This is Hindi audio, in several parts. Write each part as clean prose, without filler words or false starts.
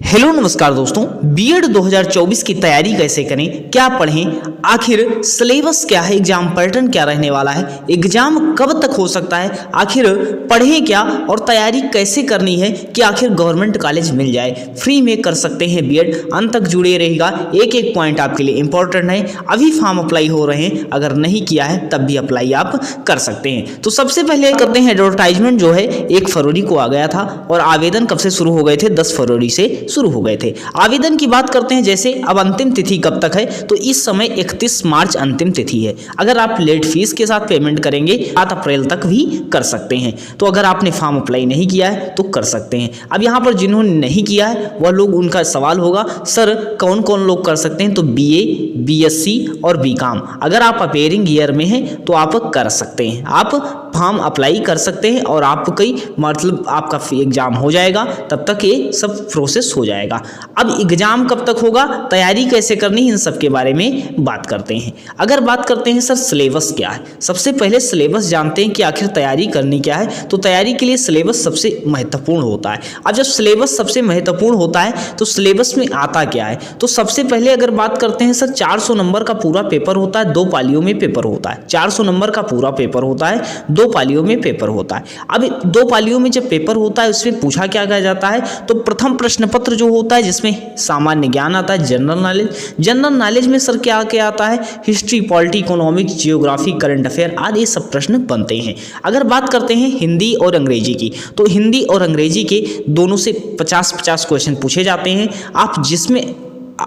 हेलो नमस्कार दोस्तों, बीएड 2024 की तैयारी कैसे करें, क्या पढ़ें, आखिर सिलेबस क्या है, एग्जाम पैटर्न क्या रहने वाला है, एग्जाम कब तक हो सकता है, आखिर पढ़ें क्या और तैयारी कैसे करनी है कि आखिर गवर्नमेंट कॉलेज मिल जाए, फ्री में कर सकते हैं बीएड। अंत तक जुड़े रहेगा, एक एक पॉइंट आपके लिए इंपॉर्टेंट है। अभी फॉर्म अप्लाई हो रहे हैं, अगर नहीं किया है तब भी अप्लाई आप कर सकते हैं। तो सबसे पहले करते हैं, एडवर्टाइजमेंट जो है 1 फरवरी को आ गया था और आवेदन कब से शुरू हो गए थे, 10 फरवरी से शुरू हो गए थे। आवेदन की बात करते हैं, जैसे अब अंतिम तिथि कब तक है, तो इस समय 31 मार्च अंतिम तिथि है। अगर आप लेट फीस के साथ पेमेंट करेंगे 7 अप्रैल तक भी कर सकते हैं। तो अगर आपने फॉर्म अप्लाई नहीं किया है तो कर सकते हैं। अब यहाँ पर जिन्होंने नहीं किया है वह लोग, उनका सवाल होगा सर कौन कौन लोग कर सकते हैं, तो बीए, बीएससी और बीकॉम। अगर आप अपेयरिंग ईयर में हैं तो आप कर सकते हैं, आप फॉर्म अप्लाई कर सकते हैं और आपकी मतलब आपका एग्जाम हो जाएगा, तब तक ये सब प्रोसेस हो जाएगा। अब एग्जाम कब तक होगा, तैयारी कैसे करनी, इन सब के बारे में बात करते हैं। अगर बात करते हैं सर सिलेबस क्या है, सबसे पहले सिलेबस जानते हैं कि आखिर तैयारी करनी क्या है। तो तैयारी के लिए सिलेबस सबसे महत्वपूर्ण होता है। अब जब सिलेबस सबसे महत्वपूर्ण होता है तो सिलेबस में आता क्या है, तो सबसे पहले अगर बात करते हैं सर 400 नंबर का पूरा पेपर होता है, 2 पालियों में पेपर होता है। 400 नंबर का पूरा पेपर होता है, 2 पालियों में पेपर होता है। अब 2 पालियों में जब पेपर होता है उसमें पूछा क्या कहा जाता है, तो प्रथम प्रश्न पत्र जो होता है जिसमें सामान्य ज्ञान आता है, जनरल नॉलेज। जनरल नॉलेज में सर क्या क्या आता है, history, polity, economics, geography, current affair आदि सब प्रश्न बनते हैं। अगर बात करते हैं हिंदी और अंग्रेजी की, तो हिंदी और अंग्रेजी के दोनों से 50-50 क्वेश्चन पूछे जाते हैं। आप जिसमें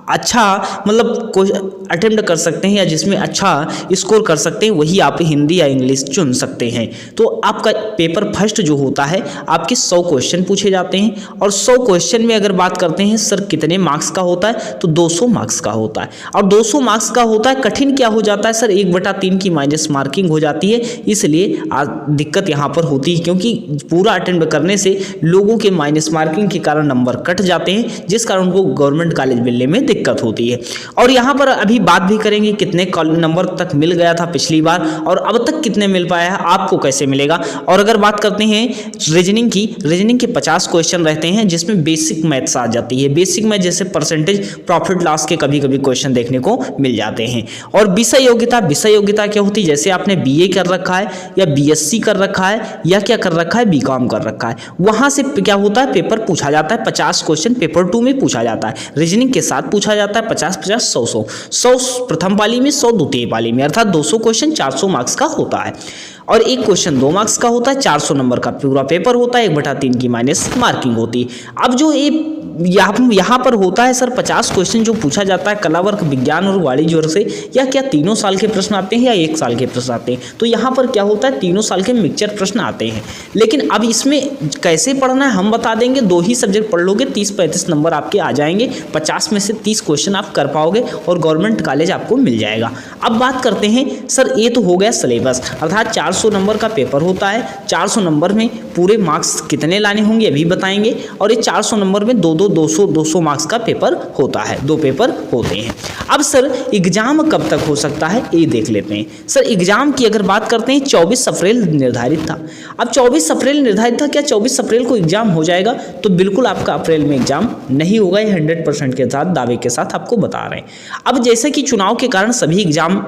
अच्छा मतलब अटेम्प्ट कर सकते हैं या जिसमें अच्छा स्कोर कर सकते हैं वही आप हिंदी या इंग्लिश चुन सकते हैं। तो आपका पेपर फर्स्ट जो होता है आपके 100 क्वेश्चन पूछे जाते हैं और 100 क्वेश्चन में अगर बात करते हैं सर कितने मार्क्स का होता है, तो 200 मार्क्स का होता है। और 200 मार्क्स का होता है, कठिन क्या हो जाता है सर, 1/3 की माइनस मार्किंग हो जाती है, इसलिए दिक्कत यहाँ पर होती है, क्योंकि पूरा अटेम्प्ट करने से लोगों के माइनस मार्किंग के कारण नंबर कट जाते हैं, जिस कारण उनको गवर्नमेंट कॉलेज मिलने में दिक्कत होती है। और यहाँ पर अभी बात भी करेंगे कितने नंबर तक मिल गया था पिछली बार और अब तक कितने मिल पाया है, आपको कैसे मिलेगा। और अगर बात करते हैं रीजनिंग की, रीजनिंग के 50 क्वेश्चन रहते हैं जिसमें बेसिक मैथ्स आ जाती है। बेसिक मैथ जैसे परसेंटेज, प्रॉफिट लॉस के कभी कभी क्वेश्चन देखने को मिल जाते हैं। और विषय योग्यता, विषय योग्यता क्या होती है, जैसे आपने बीए कर रखा है या बीएससी कर रखा है या क्या कर रखा है, बीकॉम कर रखा है, वहां से क्या होता है पेपर पूछा जाता है। 50 क्वेश्चन पेपर 2 में पूछा जाता है, रीजनिंग के साथ पूछा जाता है 50-50, 100 प्रथम पाली में, 100 द्वितीय पाली में, अर्थात 200 क्वेश्चन 400 मार्क्स का होता है। और एक क्वेश्चन 2 मार्क्स का होता है, 400 नंबर का पूरा पेपर होता है, 1/3 की माइनस मार्किंग होती है। अब जो ये यहाँ पर होता है सर 50 क्वेश्चन जो पूछा जाता है कला वर्ग, विज्ञान और वाणिज्य वर्ग से, या क्या तीनों साल के प्रश्न आते हैं या 1 साल के प्रश्न आते हैं, तो यहाँ पर क्या होता है तीनों साल के मिक्सचर प्रश्न आते हैं। लेकिन अब इसमें कैसे पढ़ना है हम बता देंगे, 2 ही सब्जेक्ट पढ़ लोगे 30-35 नंबर आपके आ जाएंगे, 50 में से 30 क्वेश्चन आप कर पाओगे और गवर्नमेंट कॉलेज आपको मिल जाएगा। अब बात करते हैं सर, ये तो हो गया सिलेबस, अर्थात 400 नंबर का पेपर होता है, 400 नंबर में पूरे मार्क्स कितने लाने होंगे अभी बताएंगे। और ये 400 नंबर में 200 मार्क्स का पेपर होता है, 2 पेपर होते हैं। अब सर एग्जाम कब तक हो सकता है ये देख लेते हैं। सर एग्जाम की अगर बात करते हैं 24 अप्रैल निर्धारित था। अब 24 अप्रैल निर्धारित था, क्या 24 अप्रैल को एग्जाम हो जाएगा, तो बिल्कुल आपका अप्रैल में एग्जाम नहीं होगा, ये 100% के साथ दावे के साथ आपको बता रहे हैं। अब जैसे कि चुनाव के कारण सभी एग्जाम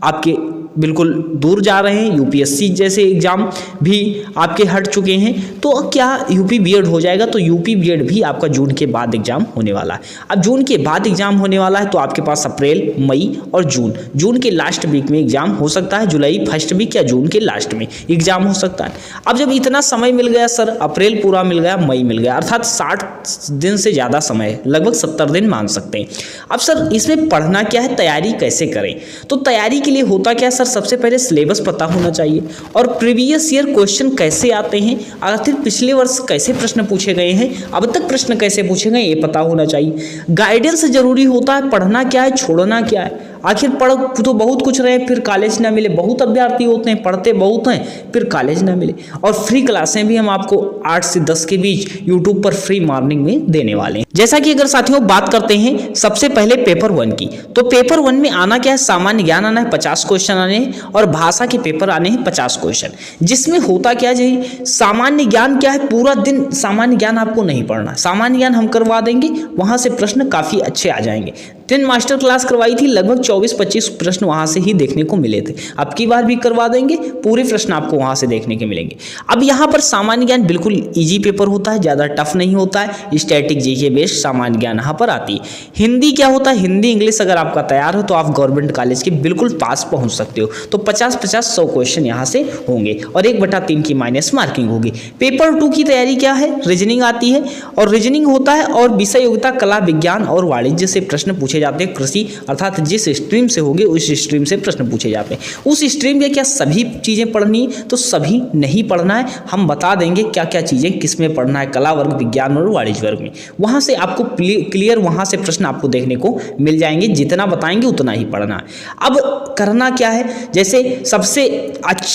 आपके बिल्कुल दूर जा रहे हैं, यूपीएससी जैसे एग्जाम भी आपके हट चुके हैं, तो क्या यूपी बीएड हो जाएगा, तो यूपी बीएड भी आपका जून के बाद एग्जाम होने वाला है। अब जून के बाद एग्जाम होने वाला है तो आपके पास अप्रैल, मई और जून के लास्ट वीक में एग्जाम हो सकता है, जुलाई फर्स्ट वीक या जून के लास्ट में एग्जाम हो सकता है। अब जब इतना समय मिल गया सर, अप्रैल पूरा मिल गया, मई मिल गया, अर्थात 60 दिन से ज़्यादा समय, लगभग 70 दिन मान सकते हैं। अब सर इसमें पढ़ना क्या है, तैयारी कैसे करें, तो तैयारी के लिए होता क्या सर, सबसे पहले सिलेबस पता होना चाहिए और प्रीवियस ईयर क्वेश्चन कैसे आते हैं, आखिर पिछले वर्ष कैसे प्रश्न पूछे गए हैं, अब तक प्रश्न कैसे पूछे गए ये पता होना चाहिए। गाइडेंस जरूरी होता है, पढ़ना क्या है छोड़ना क्या है। आखिर पढ़ तो बहुत कुछ रहे फिर कॉलेज ना मिले। बहुत अभ्यर्थी होते हैं, पढ़ते बहुत हैं फिर कॉलेज ना मिले। और फ्री क्लासें भी हम आपको 8 से 10 के बीच यूट्यूब पर फ्री मॉर्निंग में देने वाले हैं। जैसा कि अगर साथियों बात करते हैं सबसे पहले पेपर 1 की, तो पेपर 1 में आना क्या है, सामान्य ज्ञान आना है, 50 क्वेश्चन आने हैं और भाषा के पेपर आने हैं 50 क्वेश्चन। जिसमें होता क्या है, सामान्य ज्ञान क्या है, पूरा दिन सामान्य ज्ञान आपको नहीं पढ़ना, सामान्य ज्ञान हम करवा देंगे, वहां से प्रश्न काफी अच्छे आ जाएंगे। 10 मास्टर क्लास करवाई थी, लगभग 24-25 प्रश्न वहां से ही देखने को मिले थे। अब की बार भी करवा देंगे, पूरे प्रश्न आपको वहां से देखने के मिलेंगे। अब यहाँ पर सामान्य ज्ञान बिल्कुल इजी पेपर होता है, ज़्यादा टफ नहीं होता है। स्टैटिक जीके बेस्ड सामान्य ज्ञान यहाँ पर आती है। हिंदी क्या होता है, हिंदी इंग्लिश अगर आपका तैयार हो तो आप गवर्नमेंट कॉलेज के बिल्कुल पास पहुँच सकते हो। तो 50-50 100 क्वेश्चन यहाँ से होंगे और 1/3 की माइनस मार्किंग होगी। पेपर 2 की तैयारी क्या है, रीजनिंग आती है और रीजनिंग होता है और विषय योग्यता कला विज्ञान और वाणिज्य से प्रश्न पूछे जाते हैं। कृषि अर्थात जिस स्ट्रीम से होगी उस स्ट्रीम से प्रश्न पूछे जाते हैं। उस स्ट्रीम के क्या सभी चीजें पढ़नी है, तो सभी नहीं पढ़ना है। हम बता देंगे क्या क्या चीजें किसमें पढ़ना है, कला वर्ग, विज्ञान और वाणिज्य वर्ग में। वहां से आपको क्लियर वहां से प्रश्न आपको देखने को मिल जाएंगे। जितना बताएंगे उतना ही पढ़ना है। अब करना क्या है, जैसे सबसे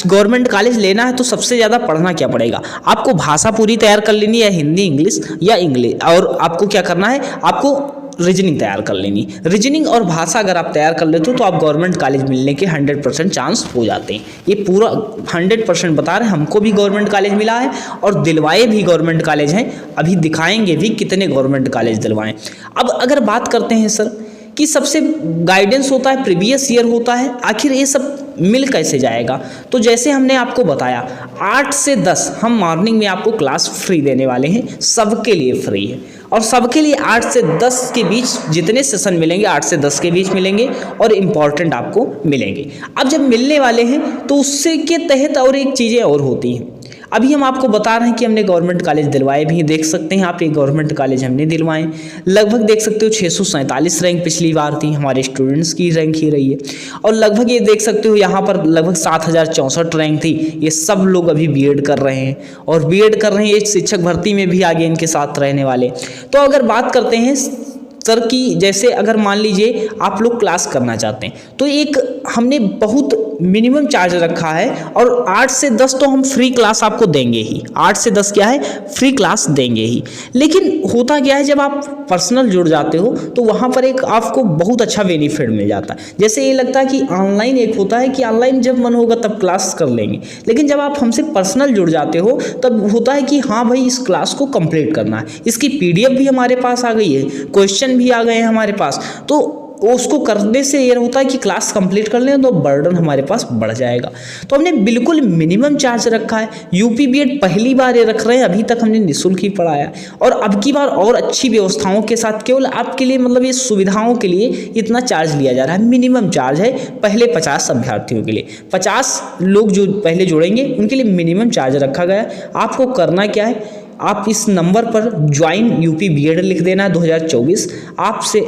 गवर्नमेंट कॉलेज लेना है तो सबसे ज्यादा पढ़ना क्या पड़ेगा, आपको भाषा पूरी तैयार कर लेनी है, हिंदी इंग्लिश या इंग्लिश, और आपको क्या करना है, आपको रीजनिंग तैयार कर लेनी। रीजनिंग और भाषा अगर आप तैयार कर लेते हो तो आप गवर्नमेंट कॉलेज मिलने के 100% चांस हो जाते हैं। ये पूरा 100% बता रहे हैं, हमको भी गवर्नमेंट कॉलेज मिला है और दिलवाए भी गवर्नमेंट कॉलेज हैं। अभी दिखाएंगे भी कितने गवर्नमेंट कॉलेज दिलवाएं। अब अगर बात करते हैं सर कि सबसे गाइडेंस होता है, प्रीवियस ईयर होता है, आखिर ये सब मिल कैसे जाएगा, तो जैसे हमने आपको बताया 8 से 10 हम मॉर्निंग में आपको क्लास फ्री देने वाले हैं, सबके लिए फ्री है। और सबके लिए 8 से 10 के बीच जितने सेशन मिलेंगे 8 से 10 के बीच मिलेंगे और इम्पॉर्टेंट आपको मिलेंगे। अब जब मिलने वाले हैं तो उससे के तहत और एक चीज़ें और होती हैं। अभी हम आपको बता रहे हैं कि हमने गवर्नमेंट कॉलेज दिलवाए भी, देख सकते हैं आप, ये गवर्नमेंट कॉलेज हमने दिलवाए। लगभग देख सकते हो 647 रैंक पिछली बार थी, हमारे स्टूडेंट्स की रैंक ही रही है। और लगभग ये देख सकते हो यहाँ पर लगभग 7064 रैंक थी। ये सब लोग अभी बीएड कर रहे हैं और बीएड कर रहे हैं, ये शिक्षक भर्ती में भी आगे इनके साथ रहने वाले। तो अगर बात करते हैं सर की, जैसे अगर मान लीजिए आप लोग क्लास करना चाहते हैं तो एक हमने बहुत मिनिमम चार्ज रखा है और 8 से 10 तो हम फ्री क्लास आपको देंगे ही। 8 से 10 क्या है, फ्री क्लास देंगे ही। लेकिन होता क्या है, जब आप पर्सनल जुड़ जाते हो तो वहाँ पर एक आपको बहुत अच्छा बेनिफिट मिल जाता है। जैसे ये लगता है कि ऑनलाइन एक होता है कि ऑनलाइन जब मन होगा तब क्लास कर लेंगे, लेकिन जब आप हमसे पर्सनल जुड़ जाते हो तब होता है कि हाँ भाई इस क्लास को कंप्लीट करना है। इसकी PDF भी हमारे पास आ गई है, क्वेश्चन भी आ गए हैं हमारे पास, तो उसको करने से ये होता है कि क्लास कंप्लीट कर लें तो बर्डन हमारे पास बढ़ जाएगा। तो हमने बिल्कुल मिनिमम चार्ज रखा है। यूपी बीएड पहली बार ये रख रहे हैं, अभी तक हमने निःशुल्क ही पढ़ाया और अब की बार और अच्छी व्यवस्थाओं के साथ केवल आपके लिए, मतलब ये सुविधाओं के लिए इतना चार्ज लिया जा रहा है। मिनिमम चार्ज है पहले 50 अभ्यर्थियों के लिए, 50 लोग जो पहले जुड़ेंगे उनके लिए मिनिमम चार्ज रखा गया है। आपको करना क्या है, आप इस नंबर पर ज्वाइन यूपी बीएड लिख देना है 2024, आपसे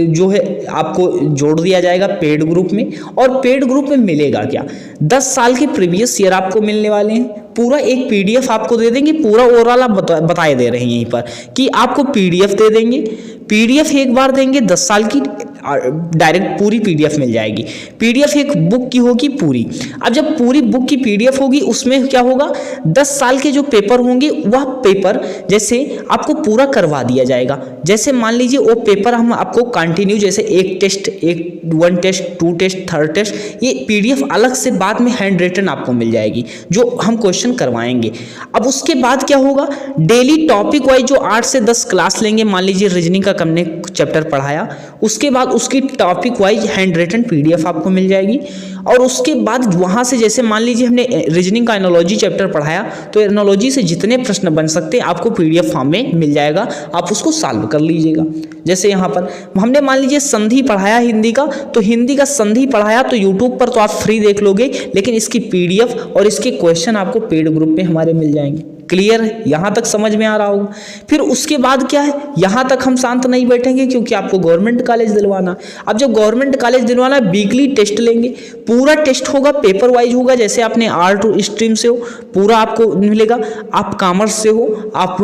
जो है आपको जोड़ दिया जाएगा पेड ग्रुप में। और पेड ग्रुप में मिलेगा क्या, 10 साल के प्रीवियस ईयर आपको मिलने वाले हैं, पूरा एक PDF आपको दे देंगे, पूरा ओवरऑल आप बताए दे रहे हैं यहीं पर कि आपको PDF दे देंगे। PDF एक बार देंगे 10 साल की, डायरेक्ट पूरी PDF मिल जाएगी। PDF एक बुक की होगी पूरी। अब जब पूरी बुक की PDF होगी उसमें क्या होगा, 10 साल के जो पेपर होंगे वह पेपर जैसे आपको पूरा करवा दिया जाएगा। जैसे मान लीजिए वो पेपर हम आपको कंटिन्यू, जैसे एक test, 1 test, 2 test, 3rd test, ये PDF अलग से बाद में हैंड रिटन आपको मिल जाएगी जो हम क्वेश्चन करवाएंगे। अब उसके बाद क्या होगा, डेली टॉपिक वाइज जो 8 से 10 क्लास लेंगे, मान लीजिए रीजनिंग का हमने चैप्टर पढ़ाया, उसके बाद उसकी topic wise hand written PDF आपको मिल जाएगी। और उसके बाद वहाँ से जैसे मान लीजिए हमने रीजनिंग का एनालॉजी चैप्टर पढ़ाया तो एनालॉजी से जितने प्रश्न बन सकते हैं आपको PDF फॉर्म में मिल जाएगा, आप उसको सॉल्व कर लीजिएगा। जैसे यहाँ पर हमने मान लीजिए संधि पढ़ाया हिंदी का, तो हिंदी का संधि पढ़ाया तो यूट्यूब पर तो आप फ्री देख लोगे, लेकिन इसकी PDF और इसके क्वेश्चन आपको पेड ग्रुप में हमारे मिल जाएंगे। क्लियर है, यहाँ तक समझ में आ रहा होगा। फिर उसके बाद क्या है, यहाँ तक हम शांत नहीं बैठेंगे क्योंकि आपको गवर्नमेंट कॉलेज दिलवाना। अब जब गवर्नमेंट कॉलेज दिलवाना, वीकली टेस्ट लेंगे, पूरा टेस्ट होगा, पेपर वाइज होगा। जैसे आपने आर्ट स्ट्रीम से हो पूरा आपको मिलेगा, आप कॉमर्स से हो, आप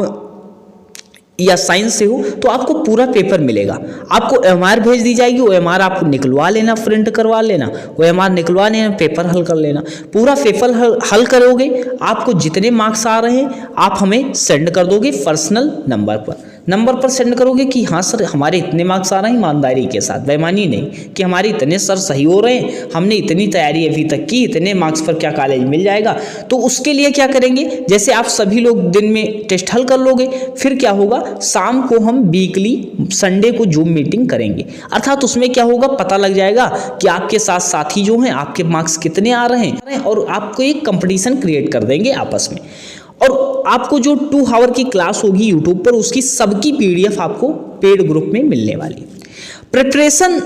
या साइंस से हो तो आपको पूरा पेपर मिलेगा। आपको एमआर भेज दी जाएगी, वो एमआर आप निकलवा लेना, प्रिंट करवा लेना, वो एमआर निकलवा लेना, पेपर हल कर लेना। पूरा पेपर हल करोगे, आपको जितने मार्क्स आ रहे हैं आप हमें सेंड कर दोगे पर्सनल नंबर पर सेंड करोगे कि हाँ सर हमारे इतने मार्क्स आ रहे हैं, ईमानदारी के साथ, बेईमानी नहीं कि हमारे इतने सर सही हो रहे हैं, हमने इतनी तैयारी अभी तक की, इतने मार्क्स पर क्या कॉलेज मिल जाएगा। तो उसके लिए क्या करेंगे, जैसे आप सभी लोग दिन में टेस्ट हल कर लोगे, फिर क्या होगा, शाम को हम वीकली संडे को जूम मीटिंग करेंगे। अर्थात उसमें क्या होगा, पता लग जाएगा कि आपके साथ साथी जो हैं आपके मार्क्स कितने आ रहे हैं, और आपको एक कंपटीशन क्रिएट कर देंगे आपस में। और आपको जो 2 आवर की क्लास होगी यूट्यूब पर, उसकी सबकी पीडीएफ आपको पेड ग्रुप में मिलने वाली। प्रिपरेशन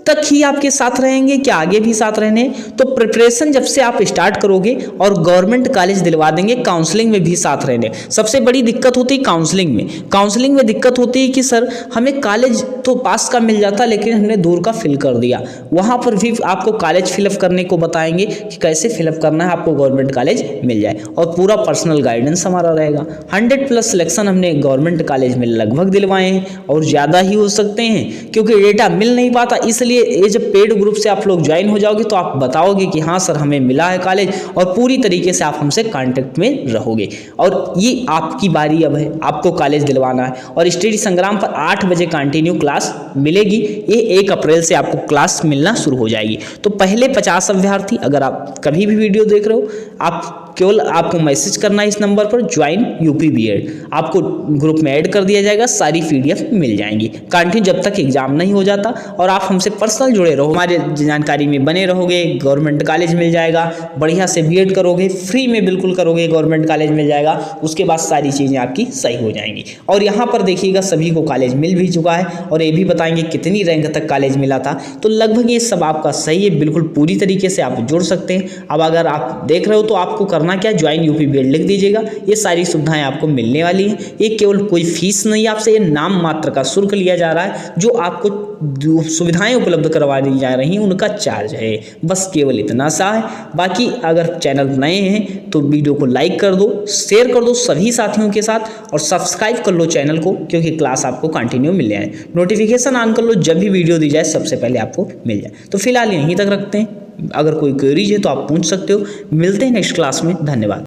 तक ही आपके साथ रहेंगे, क्या आगे भी साथ रहने? तो प्रिपरेशन जब से आप स्टार्ट करोगे और गवर्नमेंट कॉलेज दिलवा देंगे, काउंसलिंग में भी साथ रहने। सबसे बड़ी दिक्कत होती है काउंसलिंग में दिक्कत होती है कि सर हमें कॉलेज तो पास का मिल जाता लेकिन हमने दूर का फिल कर दिया। वहाँ पर भी आपको कॉलेज फिलअप करने को बताएंगे कि कैसे फिलअप करना है, आपको गवर्नमेंट कॉलेज मिल जाए, और पूरा पर्सनल गाइडेंस हमारा रहेगा। 100+ सिलेक्शन हमने गवर्नमेंट कॉलेज में लगभग दिलवाए हैं, और ज़्यादा ही हो सकते हैं क्योंकि डेटा मिल नहीं पाता। इसलिए ये जब पेड ग्रुप से आप लोग ज्वाइन हो जाओगे तो आप बताओगे कि हाँ सर हमें मिला है कॉलेज, और पूरी तरीके से आप हमसे कांटेक्ट में रहोगे। और ये आपकी बारी अब है, आपको कॉलेज दिलवाना है। और स्टडी संग्राम पर 8 बजे कंटिन्यू क्लास मिलेगी। ये 1 अप्रैल से आपको क्लास मिलना शुरू हो जाएगी। तो पहले 50 अभ्यर्थी, अगर आप कभी भी वीडियो देख रहे हो, आप केवल आपको मैसेज करना है इस नंबर पर, ज्वाइन यूपी बीएड, आपको ग्रुप में ऐड कर दिया जाएगा, सारी पीडीएफ मिल जाएंगी। कंटिन्यू जब तक एग्जाम नहीं हो जाता, और आप हमसे पर्सनल जुड़े रहो, हमारे जानकारी में बने रहोगे, गवर्नमेंट कॉलेज मिल जाएगा, बढ़िया से बीएड करोगे, फ्री में बिल्कुल करोगे, गवर्नमेंट कॉलेज मिल जाएगा। उसके बाद सारी चीज़ें आपकी सही हो जाएंगी। और यहाँ पर देखिएगा सभी को कॉलेज मिल भी चुका है, और ये भी बताएंगे कितनी रैंक तक कॉलेज मिला था। तो लगभग ये सब आपका सही है, बिल्कुल पूरी तरीके से आप जुड़ सकते हैं। अब अगर आप देख रहे हो तो आपको करना क्या, ज्वाइन यूपी बीएड लिख दीजिएगा। ये सारी सुविधाएं आपको मिलने वाली हैं। ये केवल कोई फीस नहीं, आपसे ये नाम मात्र का शुल्क लिया जा रहा है। जो आपको जो सुविधाएं उपलब्ध करवा दी जा रही हैं उनका चार्ज है, बस केवल इतना सा है। बाकी अगर चैनल नए हैं तो वीडियो को लाइक कर दो, शेयर कर दो सभी साथियों के साथ, और सब्सक्राइब कर लो चैनल को, क्योंकि क्लास आपको कंटिन्यू मिल जाए। नोटिफिकेशन ऑन कर लो, जब भी वीडियो दी जाए सबसे पहले आपको मिल जाए। तो फिलहाल यहीं तक रखते हैं। अगर कोई क्वेरीज है तो आप पूछ सकते हो। मिलते हैं नेक्स्ट क्लास में। धन्यवाद।